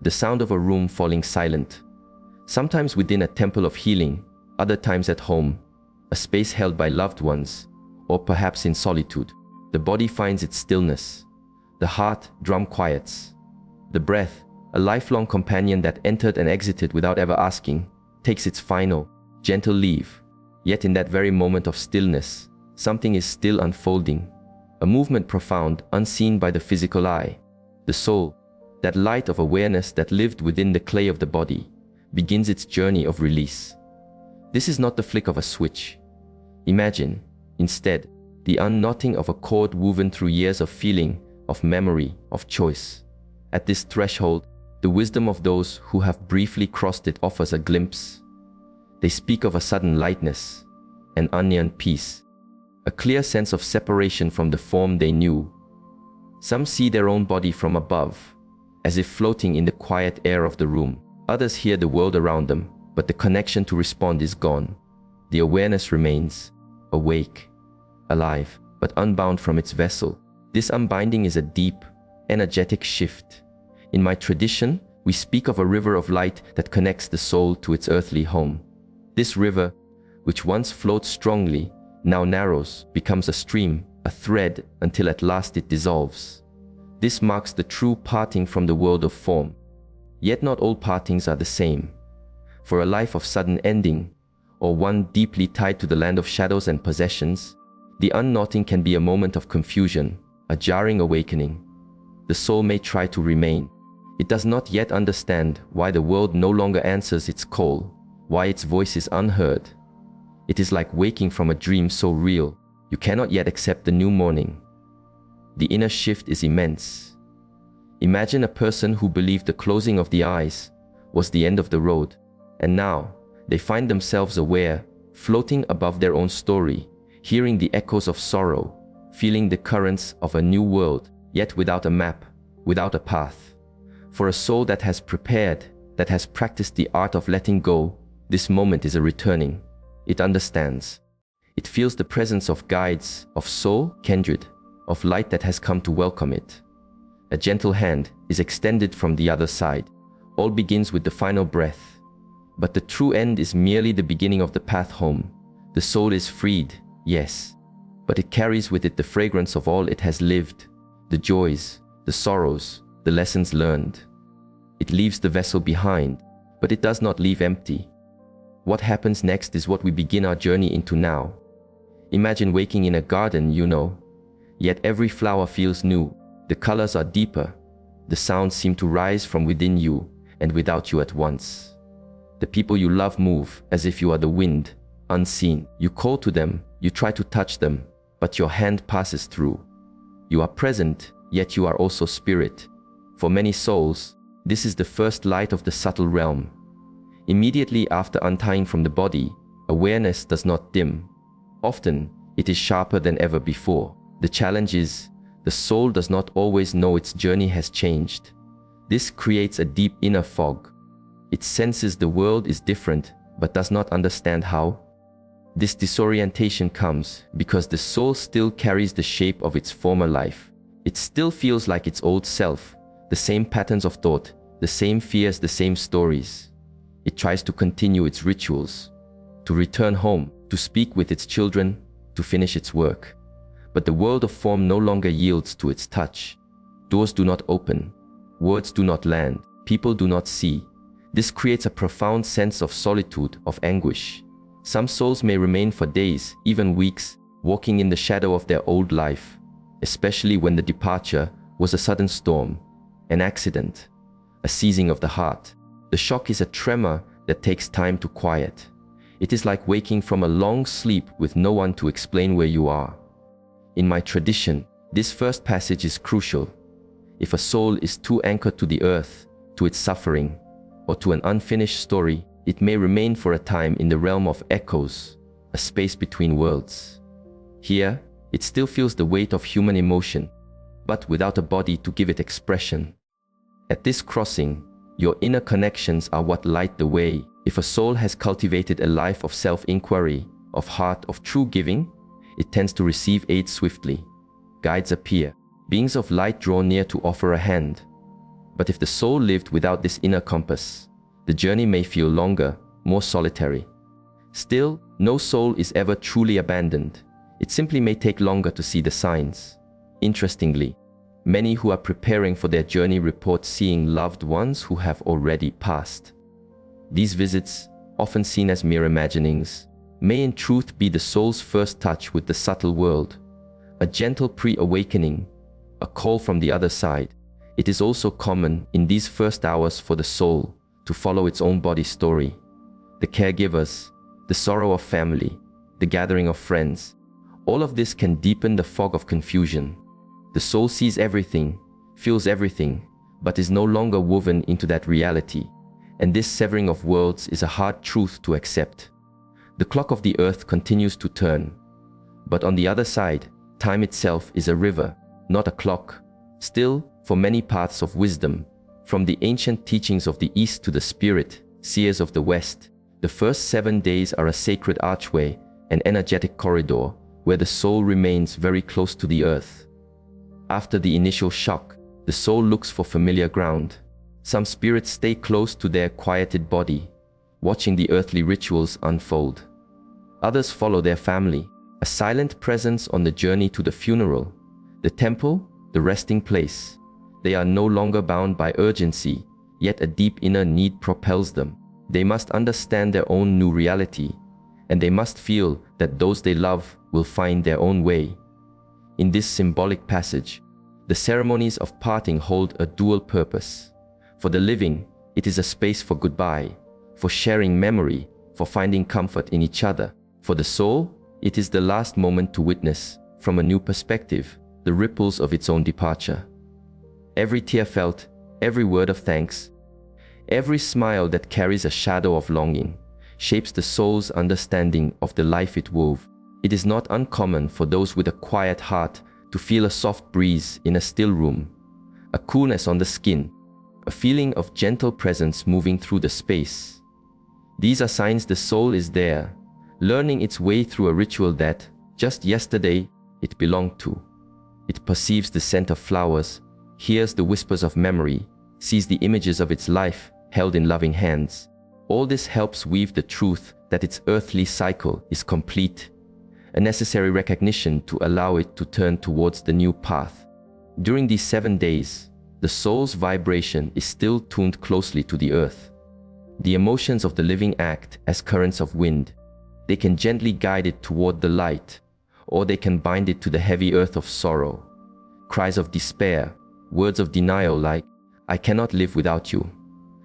the sound of a room falling silent, sometimes within a temple of healing, other times at home, a space held by loved ones, or perhaps in solitude. The body finds its stillness. The heart drum quiets. The breath, a lifelong companion that entered and exited without ever asking, takes its final, gentle leave. Yet in that very moment of stillness, something is still unfolding. A movement profound, unseen by the physical eye. The soul, that light of awareness that lived within the clay of the body, begins its journey of release. This is not the flick of a switch. Imagine, instead, the unknotting of a cord woven through years of feeling, of memory, of choice. At this threshold, the wisdom of those who have briefly crossed it offers a glimpse. They speak of a sudden lightness, an onion peace, a clear sense of separation from the form they knew. Some see their own body from above, as if floating in the quiet air of the room. Others hear the world around them, but the connection to respond is gone. The awareness remains, awake, alive, but unbound from its vessel. This unbinding is a deep, energetic shift. In my tradition, we speak of a river of light that connects the soul to its earthly home. This river, which once flowed strongly, now narrows, becomes a stream, a thread, until at last it dissolves. This marks the true parting from the world of form. Yet not all partings are the same. For a life of sudden ending, or one deeply tied to the land of shadows and possessions, the unknotting can be a moment of confusion, a jarring awakening. The soul may try to remain. It does not yet understand why the world no longer answers its call, why its voice is unheard. It is like waking from a dream so real, you cannot yet accept the new morning. The inner shift is immense. Imagine a person who believed the closing of the eyes was the end of the road, and now they find themselves aware, floating above their own story, hearing the echoes of sorrow, feeling the currents of a new world, yet without a map, without a path. For a soul that has prepared, that has practiced the art of letting go, this moment is a returning. It understands. It feels the presence of guides, of soul, kindred, of light that has come to welcome it. A gentle hand is extended from the other side. All begins with the final breath. But the true end is merely the beginning of the path home. The soul is freed, yes, but it carries with it the fragrance of all it has lived, the joys, the sorrows, the lessons learned. It leaves the vessel behind, but it does not leave empty. What happens next is what we begin our journey into now. Imagine waking in a garden, yet every flower feels new. The colors are deeper. The sounds seem to rise from within you and without you at once. The people you love move as if you are the wind, unseen. You call to them, you try to touch them, but your hand passes through. You are present, yet you are also spirit. For many souls, this is the first light of the subtle realm. Immediately after untying from the body, awareness does not dim. Often, it is sharper than ever before. The challenge is, the soul does not always know its journey has changed. This creates a deep inner fog. It senses the world is different, but does not understand how. This disorientation comes because the soul still carries the shape of its former life. It still feels like its old self, the same patterns of thought, the same fears, the same stories. It tries to continue its rituals, to return home, to speak with its children, to finish its work. But the world of form no longer yields to its touch. Doors do not open. Words do not land. People do not see. This creates a profound sense of solitude, of anguish. Some souls may remain for days, even weeks, walking in the shadow of their old life, especially when the departure was a sudden storm, an accident, a seizing of the heart. The shock is a tremor that takes time to quiet. It is like waking from a long sleep with no one to explain where you are. In my tradition, this first passage is crucial. If a soul is too anchored to the earth, to its suffering, or to an unfinished story, it may remain for a time in the realm of echoes, a space between worlds. Here, it still feels the weight of human emotion, but without a body to give it expression. At this crossing, your inner connections are what light the way. If a soul has cultivated a life of self-inquiry, of heart, of true giving, it tends to receive aid swiftly. Guides appear, beings of light draw near to offer a hand. But if the soul lived without this inner compass, the journey may feel longer, more solitary. Still, no soul is ever truly abandoned. It simply may take longer to see the signs. Interestingly, many who are preparing for their journey report seeing loved ones who have already passed. These visits, often seen as mere imaginings, may in truth be the soul's first touch with the subtle world, a gentle pre-awakening, a call from the other side. It is also common in these first hours for the soul to follow its own body story. The caregivers, the sorrow of family, the gathering of friends, all of this can deepen the fog of confusion. The soul sees everything, feels everything, but is no longer woven into that reality. And this severing of worlds is a hard truth to accept. The clock of the earth continues to turn. But on the other side, time itself is a river, not a clock. Still, for many paths of wisdom, from the ancient teachings of the East to the spirit seers of the West, the first 7 days are a sacred archway, an energetic corridor, where the soul remains very close to the earth. After the initial shock, the soul looks for familiar ground. Some spirits stay close to their quieted body, watching the earthly rituals unfold. Others follow their family, a silent presence on the journey to the funeral, the temple, the resting place. They are no longer bound by urgency, yet a deep inner need propels them. They must understand their own new reality, and they must feel that those they love will find their own way. In this symbolic passage, the ceremonies of parting hold a dual purpose. For the living, it is a space for goodbye, for sharing memory, for finding comfort in each other. For the soul, it is the last moment to witness, from a new perspective, the ripples of its own departure. Every tear felt, every word of thanks, every smile that carries a shadow of longing, shapes the soul's understanding of the life it wove. It is not uncommon for those with a quiet heart to feel a soft breeze in a still room, a coolness on the skin, a feeling of gentle presence moving through the space. These are signs the soul is there, learning its way through a ritual that, just yesterday, it belonged to. It perceives the scent of flowers, hears the whispers of memory, sees the images of its life held in loving hands. All this helps weave the truth that its earthly cycle is complete, a necessary recognition to allow it to turn towards the new path. During these 7 days, the soul's vibration is still tuned closely to the earth. The emotions of the living act as currents of wind. They can gently guide it toward the light, or they can bind it to the heavy earth of sorrow. Cries of despair, words of denial like, "I cannot live without you,"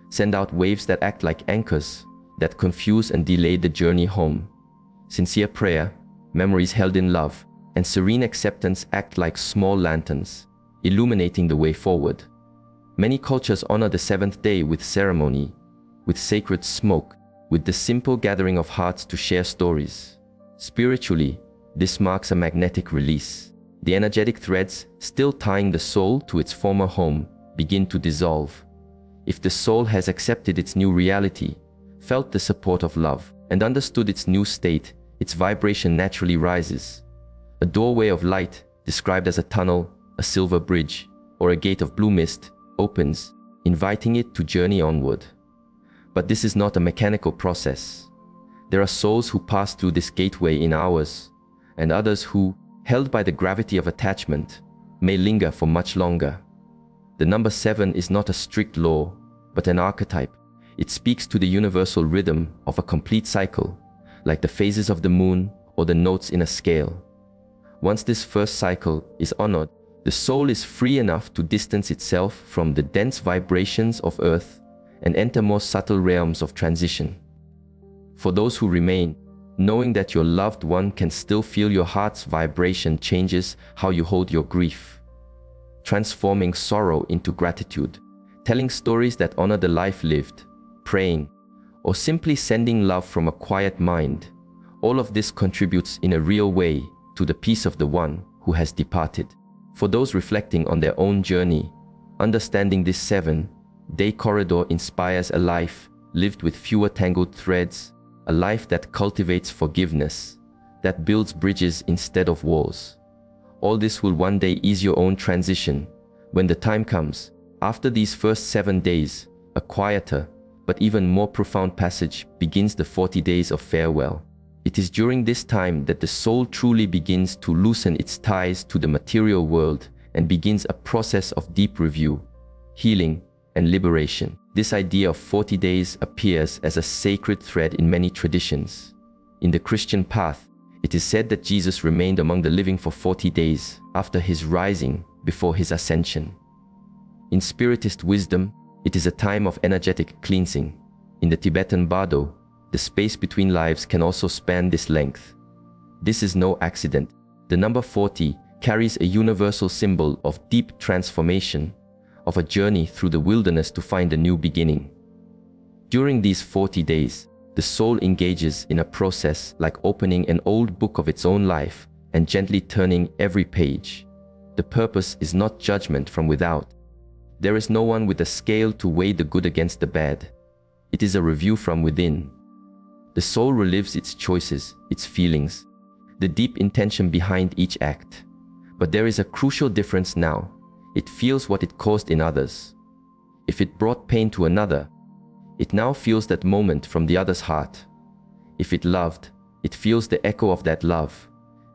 send out waves that act like anchors, that confuse and delay the journey home. Sincere prayer, memories held in love, and serene acceptance act like small lanterns, illuminating the way forward. Many cultures honor the 7th day with ceremony, with sacred smoke, with the simple gathering of hearts to share stories. Spiritually, this marks a magnetic release. The energetic threads still tying the soul to its former home begin to dissolve. If the soul has accepted its new reality, felt the support of love, and understood its new state, its vibration naturally rises. A doorway of light, described as a tunnel, a silver bridge, or a gate of blue mist, opens, inviting it to journey onward. But this is not a mechanical process. There are souls who pass through this gateway in hours, and others who, held by the gravity of attachment, may linger for much longer. The number 7 is not a strict law, but an archetype. It speaks to the universal rhythm of a complete cycle, like the phases of the moon or the notes in a scale. Once this first cycle is honored, the soul is free enough to distance itself from the dense vibrations of earth and enter more subtle realms of transition. For those who remain, knowing that your loved one can still feel your heart's vibration changes how you hold your grief, transforming sorrow into gratitude, telling stories that honor the life lived, praying, or simply sending love from a quiet mind. All of this contributes in a real way to the peace of the one who has departed. For those reflecting on their own journey, understanding this 7-day corridor inspires a life lived with fewer tangled threads, a life that cultivates forgiveness, that builds bridges instead of walls. All this will one day ease your own transition. When the time comes, After these first 7 days, a quieter, but even more profound passage begins, the 40 days of farewell. It is during this time that the soul truly begins to loosen its ties to the material world and begins a process of deep review, healing, and liberation. This idea of 40 days appears as a sacred thread in many traditions. In the Christian path, it is said that Jesus remained among the living for 40 days after his rising before his ascension. In Spiritist wisdom, it is a time of energetic cleansing. In the Tibetan Bardo, the space between lives can also span this length. This is no accident. The number 40 carries a universal symbol of deep transformation, of a journey through the wilderness to find a new beginning. During these 40 days, the soul engages in a process like opening an old book of its own life and gently turning every page. The purpose is not judgment from without. There is no one with a scale to weigh the good against the bad. It is a review from within. The soul relives its choices, its feelings, the deep intention behind each act. But there is a crucial difference now. It feels what it caused in others. If it brought pain to another, it now feels that moment from the other's heart. If it loved, it feels the echo of that love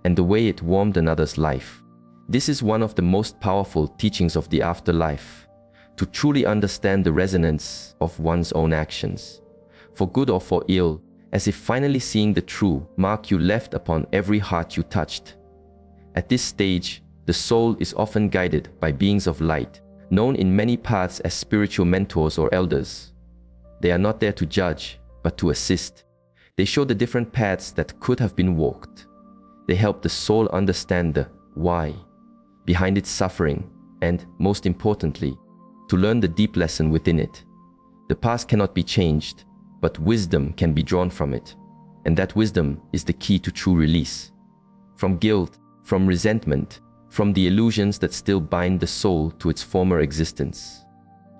and the way it warmed another's life. This is one of the most powerful teachings of the afterlife, to truly understand the resonance of one's own actions, for good or for ill, as if finally seeing the true mark you left upon every heart you touched. At this stage, the soul is often guided by beings of light, known in many paths as spiritual mentors or elders. They are not there to judge, but to assist. They show the different paths that could have been walked. They help the soul understand the why behind its suffering and, most importantly, to learn the deep lesson within it. The past cannot be changed, but wisdom can be drawn from it. And that wisdom is the key to true release. From guilt, from resentment, from the illusions that still bind the soul to its former existence.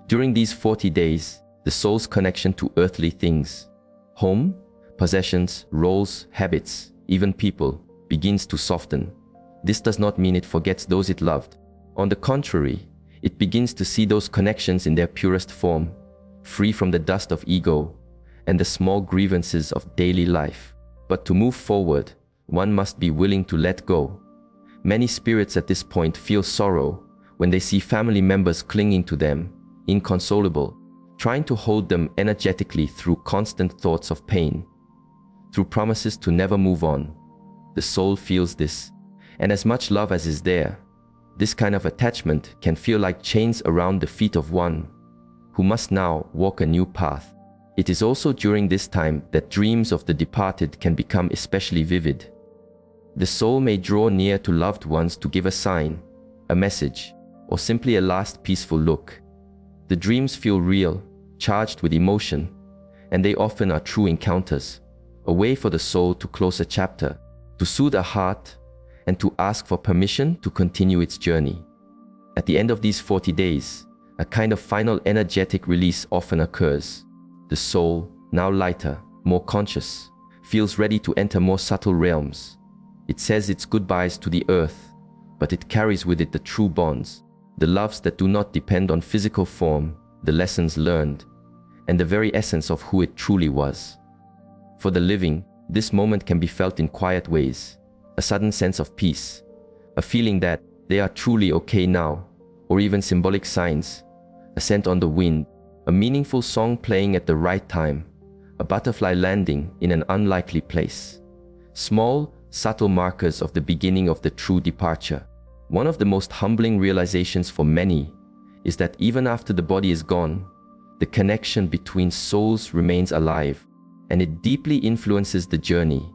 During these 40 days, the soul's connection to earthly things, home, possessions, roles, habits, even people, begins to soften. This does not mean it forgets those it loved. On the contrary, it begins to see those connections in their purest form, free from the dust of ego and the small grievances of daily life. But to move forward, one must be willing to let go. Many spirits at this point feel sorrow when they see family members clinging to them, inconsolable, trying to hold them energetically through constant thoughts of pain, through promises to never move on. The soul feels this, and as much love as is there, this kind of attachment can feel like chains around the feet of one who must now walk a new path. It is also during this time that dreams of the departed can become especially vivid. The soul may draw near to loved ones to give a sign, a message, or simply a last peaceful look. The dreams feel real, charged with emotion, and they often are true encounters, a way for the soul to close a chapter, to soothe a heart, and to ask for permission to continue its journey. At the end of these 40 days, a kind of final energetic release often occurs. The soul, now lighter, more conscious, feels ready to enter more subtle realms. It says its goodbyes to the earth, but it carries with it the true bonds, the loves that do not depend on physical form, the lessons learned, and the very essence of who it truly was. For the living, this moment can be felt in quiet ways, a sudden sense of peace, a feeling that they are truly okay now, or even symbolic signs, a scent on the wind, a meaningful song playing at the right time, a butterfly landing in an unlikely place. Small, subtle markers of the beginning of the true departure. One of the most humbling realizations for many is that even after the body is gone, the connection between souls remains alive, and it deeply influences the journey.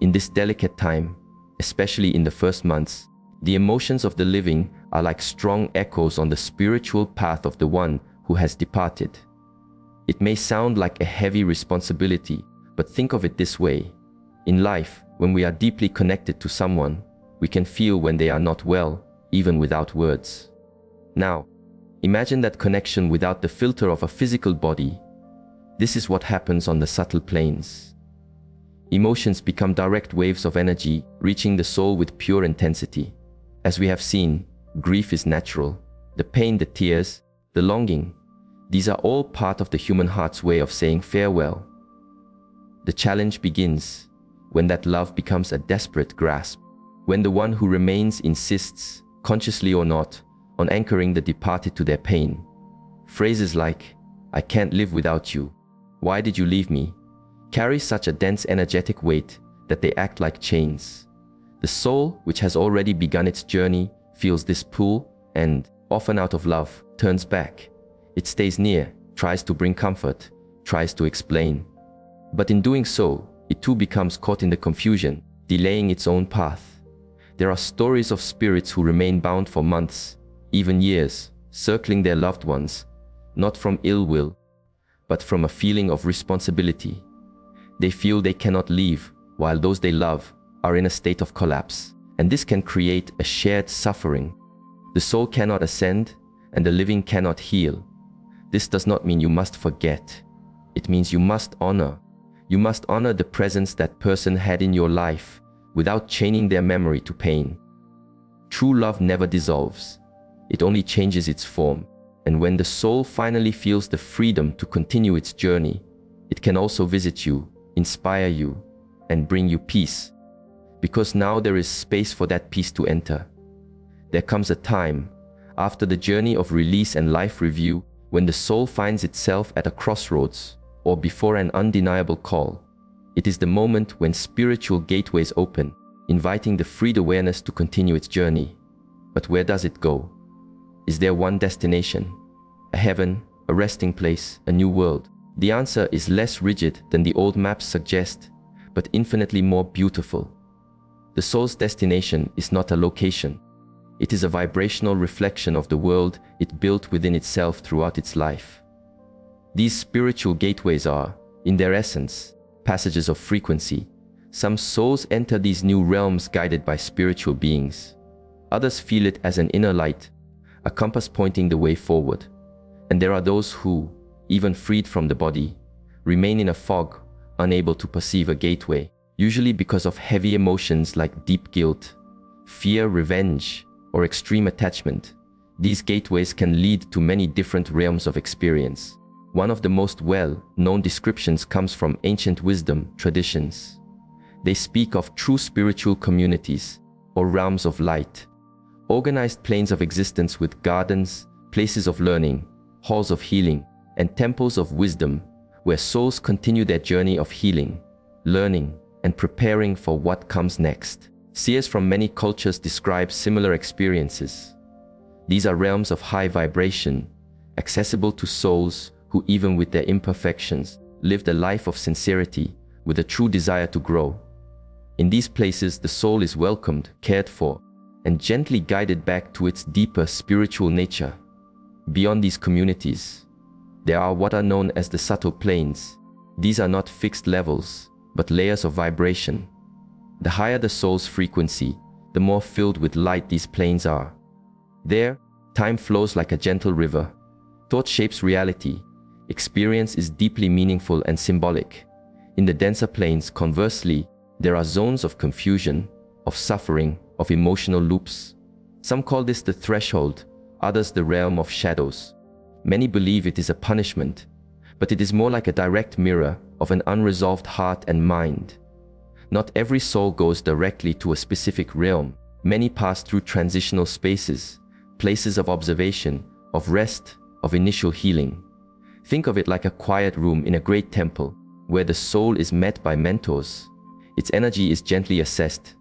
In this delicate time, especially in the first months, the emotions of the living are like strong echoes on the spiritual path of the one who has departed. It may sound like a heavy responsibility, but think of it this way. In life, when we are deeply connected to someone, we can feel when they are not well, even without words. Now, imagine that connection without the filter of a physical body. This is what happens on the subtle planes. Emotions become direct waves of energy, reaching the soul with pure intensity. As we have seen, grief is natural. The pain, the tears, the longing. These are all part of the human heart's way of saying farewell. The challenge begins when that love becomes a desperate grasp, when the one who remains insists, consciously or not, on anchoring the departed to their pain. Phrases like, "I can't live without you," "Why did you leave me?" carry such a dense energetic weight that they act like chains. The soul, which has already begun its journey, feels this pull and, often out of love, turns back. It stays near, tries to bring comfort, tries to explain. But in doing so, it too becomes caught in the confusion, delaying its own path. There are stories of spirits who remain bound for months, even years, circling their loved ones, not from ill will, but from a feeling of responsibility. They feel they cannot leave, while those they love are in a state of collapse, and this can create a shared suffering. The soul cannot ascend, and the living cannot heal. This does not mean you must forget. It means you must honor. You must honor the presence that person had in your life without chaining their memory to pain. True love never dissolves. It only changes its form. And when the soul finally feels the freedom to continue its journey, it can also visit you, inspire you, and bring you peace. Because now there is space for that peace to enter. There comes a time, after the journey of release and life review, when the soul finds itself at a crossroads, or before an undeniable call. It is the moment when spiritual gateways open, inviting the freed awareness to continue its journey. But where does it go? Is there one destination? A heaven, a resting place, a new world? The answer is less rigid than the old maps suggest, but infinitely more beautiful. The soul's destination is not a location. It is a vibrational reflection of the world it built within itself throughout its life. These spiritual gateways are, in their essence, passages of frequency. Some souls enter these new realms guided by spiritual beings. Others feel it as an inner light, a compass pointing the way forward. And there are those who, even freed from the body, remain in a fog, unable to perceive a gateway, usually because of heavy emotions like deep guilt, fear, revenge, or extreme attachment. These gateways can lead to many different realms of experience. One of the most well-known descriptions comes from ancient wisdom traditions. They speak of true spiritual communities, or realms of light, organized planes of existence with gardens, places of learning, halls of healing, and temples of wisdom, where souls continue their journey of healing, learning, and preparing for what comes next. Seers from many cultures describe similar experiences. These are realms of high vibration, accessible to souls who, even with their imperfections, lived a life of sincerity with a true desire to grow. In these places, the soul is welcomed, cared for, and gently guided back to its deeper spiritual nature. Beyond these communities, there are what are known as the subtle planes. These are not fixed levels, but layers of vibration. The higher the soul's frequency, the more filled with light these planes are. There, time flows like a gentle river. Thought shapes reality. Experience is deeply meaningful and symbolic. In the denser planes, conversely, there are zones of confusion, of suffering, of emotional loops. Some call this the threshold, others the realm of shadows. Many believe it is a punishment, but it is more like a direct mirror of an unresolved heart and mind. Not every soul goes directly to a specific realm. Many pass through transitional spaces, places of observation, of rest, of initial healing. Think of it like a quiet room in a great temple, where the soul is met by mentors. Its energy is gently assessed,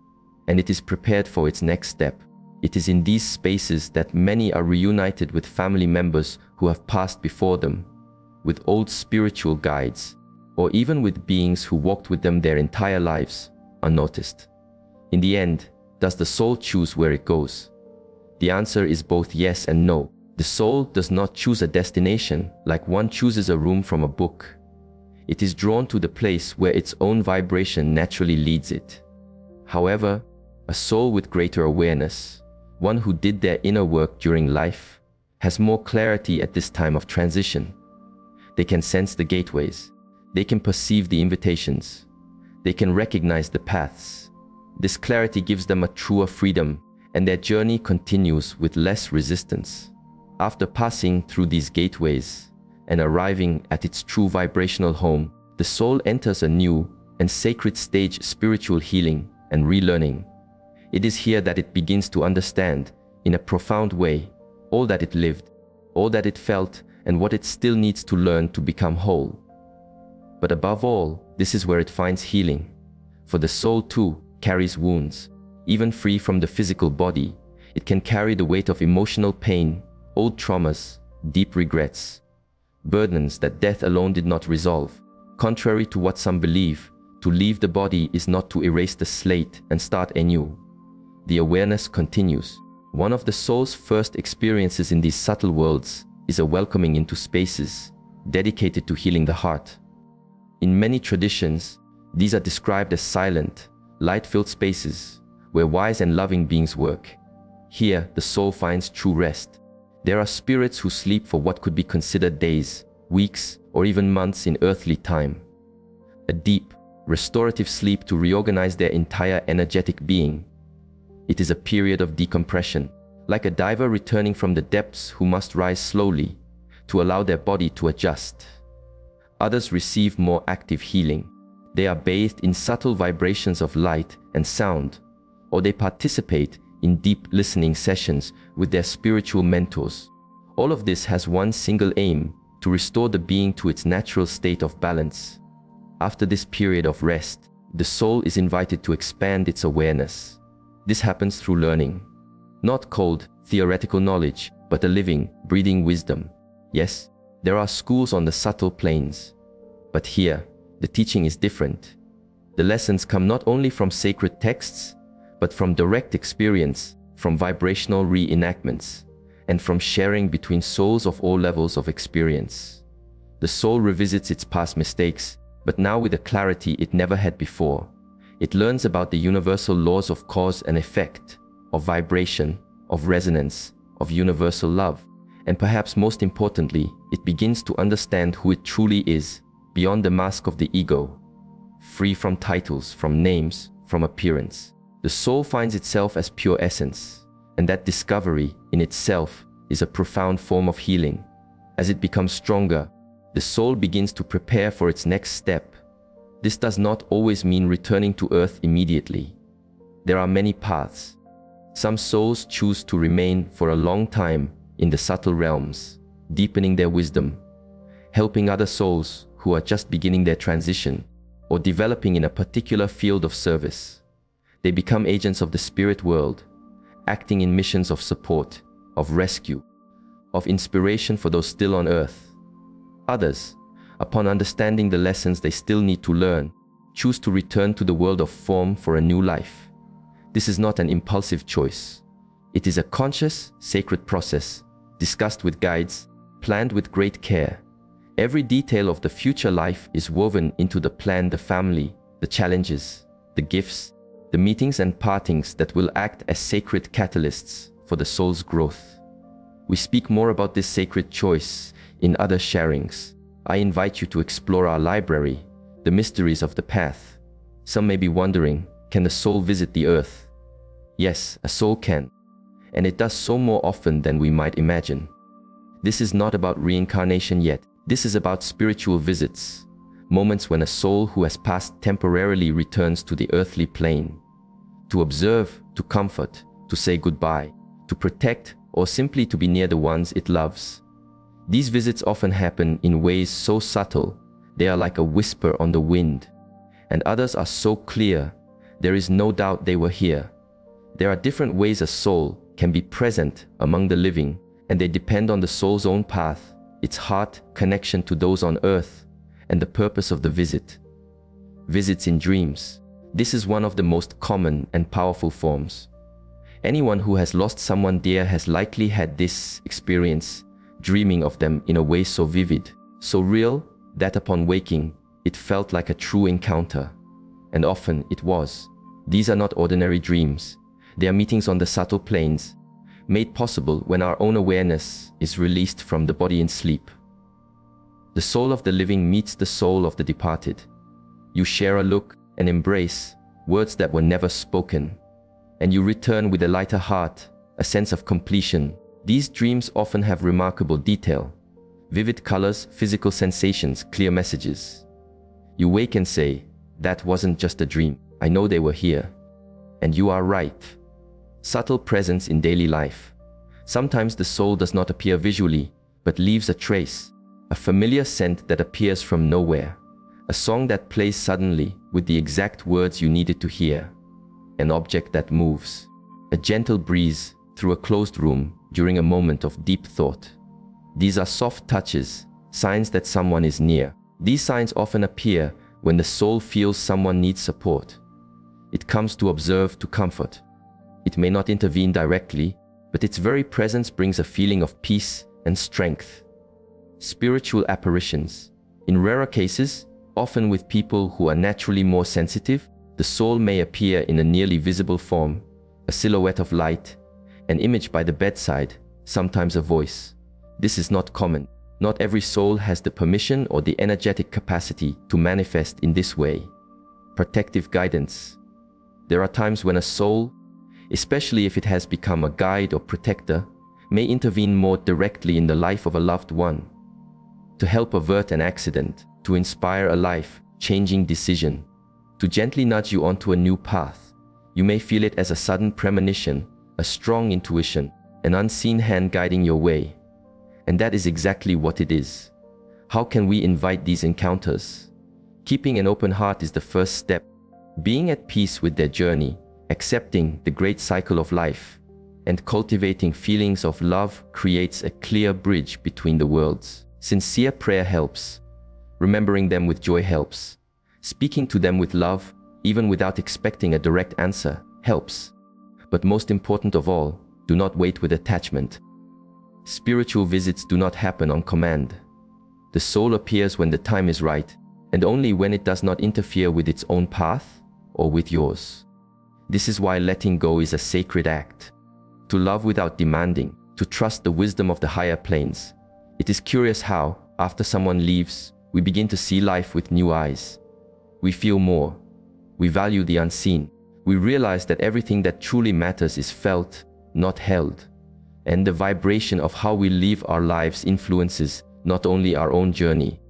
and it is prepared for its next step. It is in these spaces that many are reunited with family members who have passed before them, with old spiritual guides, or even with beings who walked with them their entire lives, unnoticed. In the end, does the soul choose where it goes? The answer is both yes and no. The soul does not choose a destination like one chooses a room from a book. It is drawn to the place where its own vibration naturally leads it. However, a soul with greater awareness, one who did their inner work during life, has more clarity at this time of transition. They can sense the gateways. They can perceive the invitations. They can recognize the paths. This clarity gives them a truer freedom, and their journey continues with less resistance. After passing through these gateways and arriving at its true vibrational home, the soul enters a new and sacred stage: spiritual healing and relearning. It is here that it begins to understand, in a profound way, all that it lived, all that it felt, and what it still needs to learn to become whole. But above all, this is where it finds healing. For the soul too carries wounds. Even free from the physical body, it can carry the weight of emotional pain, old traumas, deep regrets, burdens that death alone did not resolve. Contrary to what some believe, to leave the body is not to erase the slate and start anew. The awareness continues. One of the soul's first experiences in these subtle worlds is a welcoming into spaces dedicated to healing the heart. In many traditions, these are described as silent, light-filled spaces where wise and loving beings work. Here, the soul finds true rest. There are spirits who sleep for what could be considered days, weeks, or even months in earthly time. A deep, restorative sleep to reorganize their entire energetic being. It is a period of decompression, like a diver returning from the depths who must rise slowly to allow their body to adjust. Others receive more active healing. They are bathed in subtle vibrations of light and sound, or they participate in deep listening sessions with their spiritual mentors. All of this has one single aim: to restore the being to its natural state of balance. After this period of rest, the soul is invited to expand its awareness. This happens through learning. Not cold, theoretical knowledge, but a living, breathing wisdom. Yes, there are schools on the subtle planes. But here, the teaching is different. The lessons come not only from sacred texts, but from direct experience, from vibrational reenactments, and from sharing between souls of all levels of experience. The soul revisits its past mistakes, but now with a clarity it never had before. It learns about the universal laws of cause and effect, of vibration, of resonance, of universal love, and perhaps most importantly, it begins to understand who it truly is, beyond the mask of the ego, free from titles, from names, from appearance. The soul finds itself as pure essence, and that discovery in itself is a profound form of healing. As it becomes stronger, the soul begins to prepare for its next step. This does not always mean returning to earth immediately. There are many paths. Some souls choose to remain for a long time in the subtle realms, deepening their wisdom, helping other souls who are just beginning their transition or developing in a particular field of service. They become agents of the spirit world, acting in missions of support, of rescue, of inspiration for those still on earth. Others, upon understanding the lessons they still need to learn, choose to return to the world of form for a new life. This is not an impulsive choice. It is a conscious, sacred process, discussed with guides, planned with great care. Every detail of the future life is woven into the plan: the family, the challenges, the gifts, the meetings and partings that will act as sacred catalysts for the soul's growth. We speak more about this sacred choice in other sharings. I invite you to explore our library, The Mysteries of the Path. Some may be wondering, can the soul visit the earth? Yes, a soul can, and it does so more often than we might imagine. This is not about reincarnation yet. This is about spiritual visits, moments when a soul who has passed temporarily returns to the earthly plane, to observe, to comfort, to say goodbye, to protect, or simply to be near the ones it loves. These visits often happen in ways so subtle, they are like a whisper on the wind, and others are so clear, there is no doubt they were here. There are different ways a soul can be present among the living, and they depend on the soul's own path, its heart, connection to those on earth, and the purpose of the visit. Visits in dreams. This is one of the most common and powerful forms. Anyone who has lost someone dear has likely had this experience, dreaming of them in a way so vivid, so real, that upon waking, it felt like a true encounter. And often it was. These are not ordinary dreams. They are meetings on the subtle planes, made possible when our own awareness is released from the body in sleep. The soul of the living meets the soul of the departed. You share a look, an embrace, words that were never spoken, and you return with a lighter heart, a sense of completion, These dreams often have remarkable detail, vivid colors, physical sensations, clear messages. You wake and say, "That wasn't just a dream. I know they were here." And you are right. Subtle presence in daily life. Sometimes the soul does not appear visually, but leaves a trace, a familiar scent that appears from nowhere, a song that plays suddenly with the exact words you needed to hear, an object that moves, a gentle breeze through a closed room during a moment of deep thought. These are soft touches, signs that someone is near. These signs often appear when the soul feels someone needs support. It comes to observe, to comfort. It may not intervene directly, but its very presence brings a feeling of peace and strength. Spiritual apparitions. In rarer cases, often with people who are naturally more sensitive, the soul may appear in a nearly visible form, a silhouette of light, an image by the bedside, sometimes a voice. This is not common. Not every soul has the permission or the energetic capacity to manifest in this way. Protective guidance. There are times when a soul, especially if it has become a guide or protector, may intervene more directly in the life of a loved one, to help avert an accident, to inspire a life-changing decision, to gently nudge you onto a new path. You may feel it as a sudden premonition, a strong intuition, an unseen hand guiding your way. And that is exactly what it is. How can we invite these encounters? Keeping an open heart is the first step. Being at peace with their journey, accepting the great cycle of life, and cultivating feelings of love creates a clear bridge between the worlds. Sincere prayer helps. Remembering them with joy helps. Speaking to them with love, even without expecting a direct answer, helps. But most important of all, do not wait with attachment. Spiritual visits do not happen on command. The soul appears when the time is right, and only when it does not interfere with its own path or with yours. This is why letting go is a sacred act. To love without demanding, to trust the wisdom of the higher planes. It is curious how, after someone leaves, we begin to see life with new eyes. We feel more. We value the unseen. We realize that everything that truly matters is felt, not held. And the vibration of how we live our lives influences not only our own journey,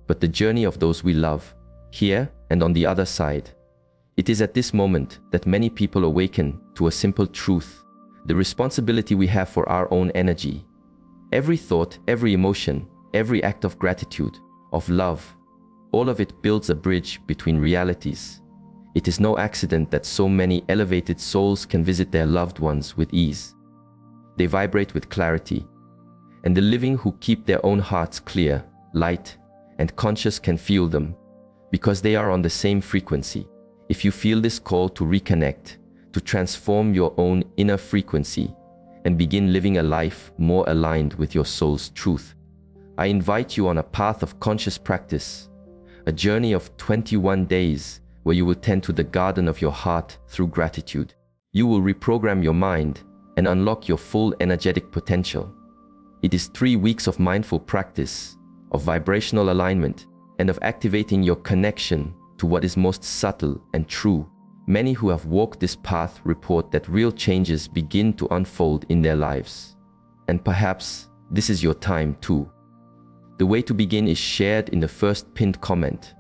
but the journey of those we love, here and on the other side. It is at this moment that many people awaken to a simple truth, the responsibility we have for our own energy. Every thought, every emotion, every act of gratitude, of love, all of it builds a bridge between realities. It is no accident that so many elevated souls can visit their loved ones with ease. They vibrate with clarity, and the living who keep their own hearts clear, light, and conscious can feel them, because they are on the same frequency. If you feel this call to reconnect, to transform your own inner frequency, and begin living a life more aligned with your soul's truth, I invite you on a path of conscious practice, a journey of 21 days where you will tend to the garden of your heart through gratitude. You will reprogram your mind and unlock your full energetic potential. It is 3 weeks of mindful practice, of vibrational alignment, and of activating your connection to what is most subtle and true. Many who have walked this path report that real changes begin to unfold in their lives. And perhaps this is your time too. The way to begin is shared in the first pinned comment.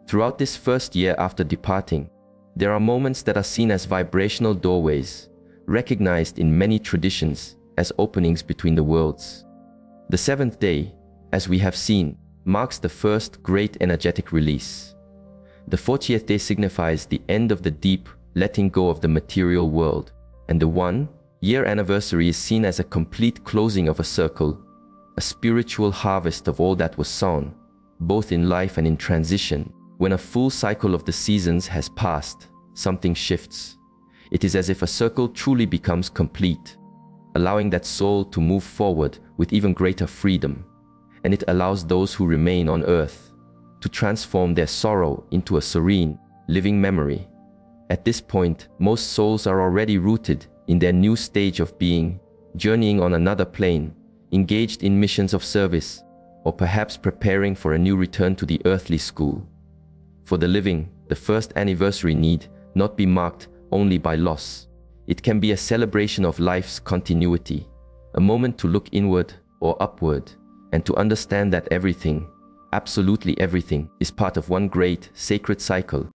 Throughout this first year after departing, there are moments that are seen as vibrational doorways, recognized in many traditions as openings between the worlds. The 7th day, as we have seen, marks the first great energetic release. The 40th day signifies the end of the deep letting go of the material world, and the 1-year anniversary is seen as a complete closing of a circle, a spiritual harvest of all that was sown, both in life and in transition. When a full cycle of the seasons has passed, something shifts. It is as if a circle truly becomes complete, allowing that soul to move forward with even greater freedom, and it allows those who remain on earth to transform their sorrow into a serene, living memory. At this point, most souls are already rooted in their new stage of being, journeying on another plane, engaged in missions of service, or perhaps preparing for a new return to the earthly school. For the living, the first anniversary need not be marked only by loss. It can be a celebration of life's continuity, a moment to look inward or upward, and to understand that everything, absolutely everything, is part of one great, sacred cycle